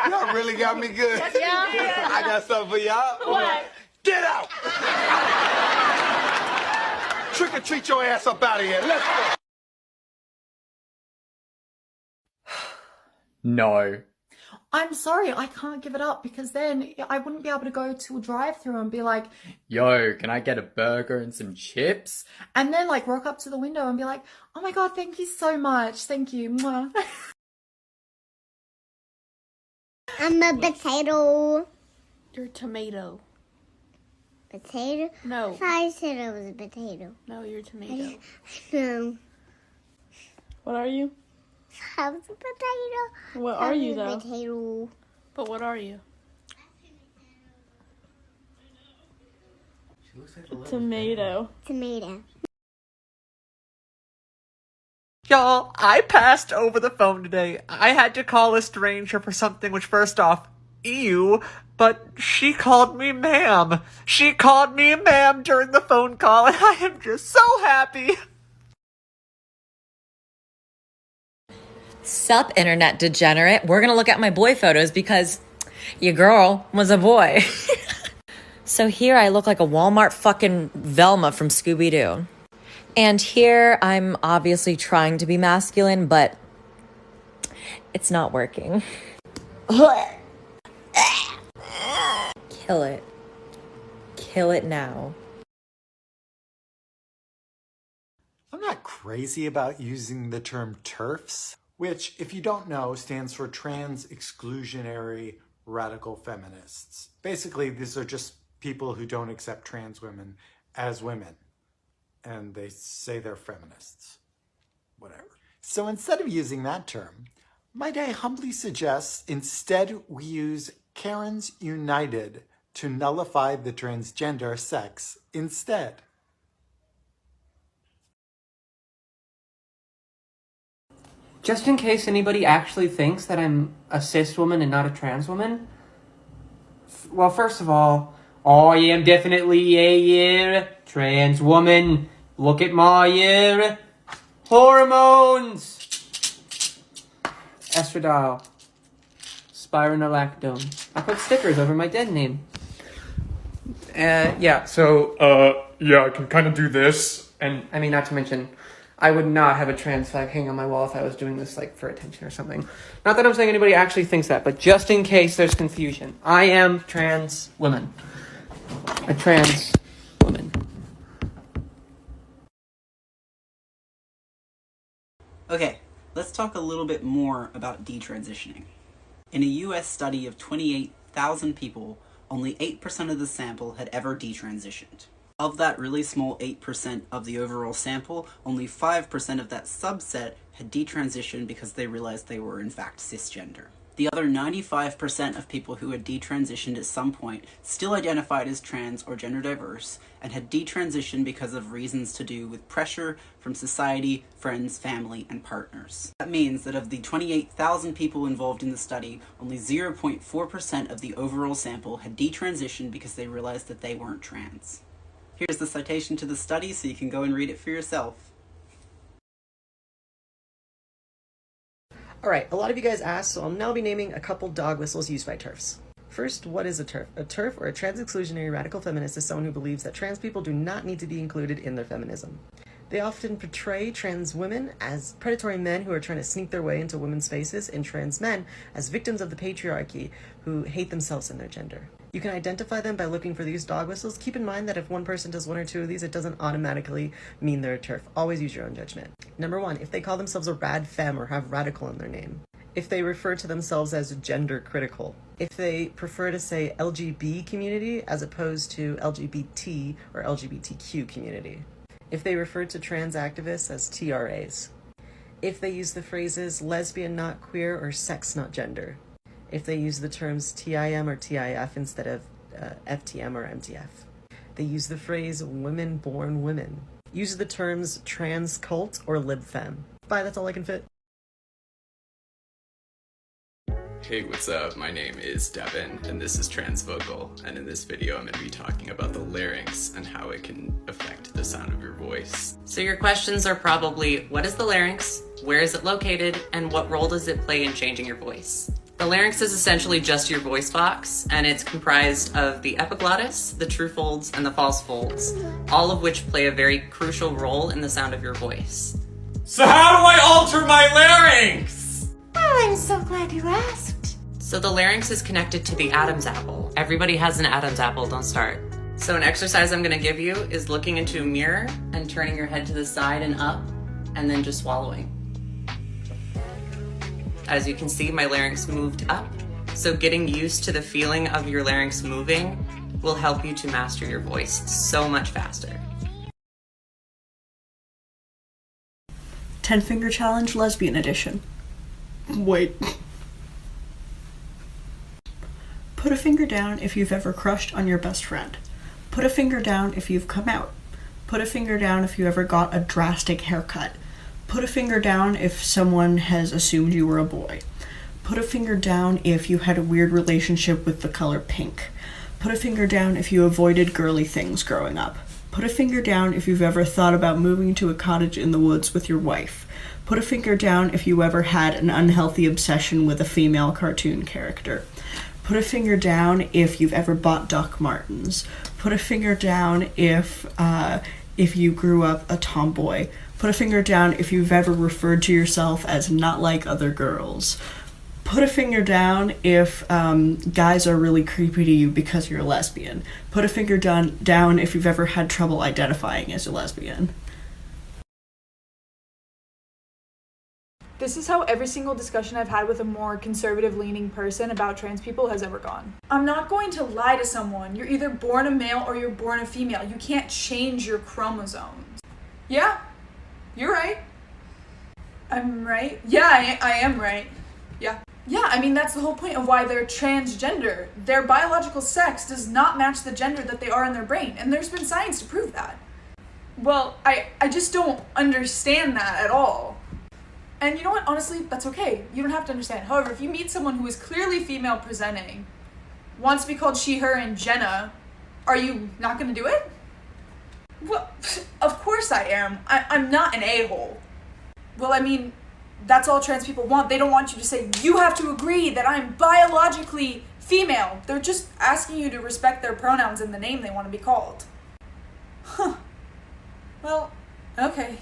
Y'all really got me good. Yeah. I got something for y'all. What? Get out! Trick or treat your ass up out of here. Let's go. No. I'm sorry, I can't give it up because then I wouldn't be able to go to a drive-thru and be like, Yo, can I get a burger and some chips? and then like walk up to the window and be like, oh my God, thank you so much. Thank you. Mwah. I'm a potato. You're a tomato. Potato? No. I said I was a potato. No, you're a tomato. No. What are you? I was a potato. What are you, though? Potato. But what are you? She looks like a Tomato. Tomato. Y'all, I passed over the phone today. I had to call a stranger for something which, first off, ew, but she called me ma'am. She called me ma'am during the phone call, and I am just so happy. Sup, internet degenerate. We're gonna look at my boy photos because your girl was a boy. So here I look like a Walmart fucking Velma from Scooby-Doo. And here I'm obviously trying to be masculine, but it's not working. Kill it. Kill it now. I'm not crazy about using the term TERFs, which, if you don't know, stands for Trans Exclusionary Radical Feminists. Basically, these are just people who don't accept trans women as women, and they say they're feminists. Whatever. So instead of using that term, might I humbly suggest instead we use Karens United to nullify the transgender sex instead. Just in case anybody actually thinks that I'm a cis woman and not a trans woman, well, first of all, I am definitely a trans woman. Look at my hormones. Estradiol. Spironolactone. I put stickers over my dead name. Yeah, so, Yeah, I can kind of do this. and I mean, not to mention, I would not have a trans flag hanging on my wall if I was doing this, like, for attention or something. Not that I'm saying anybody actually thinks that, but just in case there's confusion. I am trans woman. A trans woman. Okay, let's talk a little bit more about detransitioning. In a US study of 28,000 people, only 8% of the sample had ever detransitioned. Of that really small 8% of the overall sample, only 5% of that subset had detransitioned because they realized they were in fact cisgender. The other 95% of people who had detransitioned at some point still identified as trans or gender diverse, and had detransitioned because of reasons to do with pressure from society, friends, family, and partners. That means that of the 28,000 people involved in the study, only 0.4% of the overall sample had detransitioned because they realized that they weren't trans. Here's the citation to the study so you can go and read it for yourself. Alright, a lot of you guys asked, so I'll now be naming a couple dog whistles used by TERFs. First, what is a TERF? A TERF, or a trans-exclusionary radical feminist, is someone who believes that trans people do not need to be included in their feminism. They often portray trans women as predatory men who are trying to sneak their way into women's spaces, and trans men as victims of the patriarchy who hate themselves and their gender. You can identify them by looking for these dog whistles. Keep in mind that if one person does one or two of these, it doesn't automatically mean they're a TERF. Always use your own judgment. Number one, if they call themselves a rad femme or have radical in their name. If they refer to themselves as gender critical. If they prefer to say LGB community as opposed to LGBT or LGBTQ community. If they refer to trans activists as TRAs. If they use the phrases lesbian not queer or sex not gender. If they use the terms TIM or TIF instead of FTM or MTF. They use the phrase women born women. Use the terms trans cult or libfem. Bye, that's all I can fit. Hey, what's up? My name is Devin, and this is Transvocal, and in this video I'm going to be talking about the larynx and how it can affect the sound of your voice. So your questions are probably, what is the larynx? Where is it located? And what role does it play in changing your voice? The larynx is essentially just your voice box, and it's comprised of the epiglottis, the true folds, and the false folds, all of which play a very crucial role in the sound of your voice. So how do I alter my larynx? Oh, I'm so glad you asked. So the larynx is connected to the Adam's apple. Everybody has an Adam's apple, don't start. So an exercise I'm gonna give you is looking into a mirror and turning your head to the side and up, and then just swallowing. As you can see, my larynx moved up. So getting used to the feeling of your larynx moving will help you to master your voice so much faster. 10-finger challenge, lesbian edition. Wait. Put a finger down if you've ever crushed on your best friend. Put a finger down if you've come out. Put a finger down if you ever got a drastic haircut. Put a finger down if someone has assumed you were a boy. Put a finger down if you had a weird relationship with the color pink. Put a finger down if you avoided girly things growing up. Put a finger down if you've ever thought about moving to a cottage in the woods with your wife. Put a finger down if you ever had an unhealthy obsession with a female cartoon character. Put a finger down if you've ever bought Doc Martens. Put a finger down if you grew up a tomboy. Put a finger down if you've ever referred to yourself as not like other girls. Put a finger down if guys are really creepy to you because you're a lesbian. Put a finger down if you've ever had trouble identifying as a lesbian. This is how every single discussion I've had with a more conservative-leaning person about trans people has ever gone. I'm not going to lie to someone. You're either born a male or you're born a female. You can't change your chromosomes. Yeah, you're right. I'm right? Yeah, I am right. Yeah. Yeah, I mean, that's the whole point of why they're transgender. Their biological sex does not match the gender that they are in their brain, and there's been science to prove that. Well, I just don't understand that at all. And you know what? Honestly, that's okay. You don't have to understand. However, if you meet someone who is clearly female presenting, wants to be called she, her, and Jenna, are you not going to do it? Well, of course I am. I'm not an a-hole. Well, I mean, that's all trans people want. They don't want you to say, you have to agree that I'm biologically female. They're just asking you to respect their pronouns and the name they want to be called. Huh. Well, okay.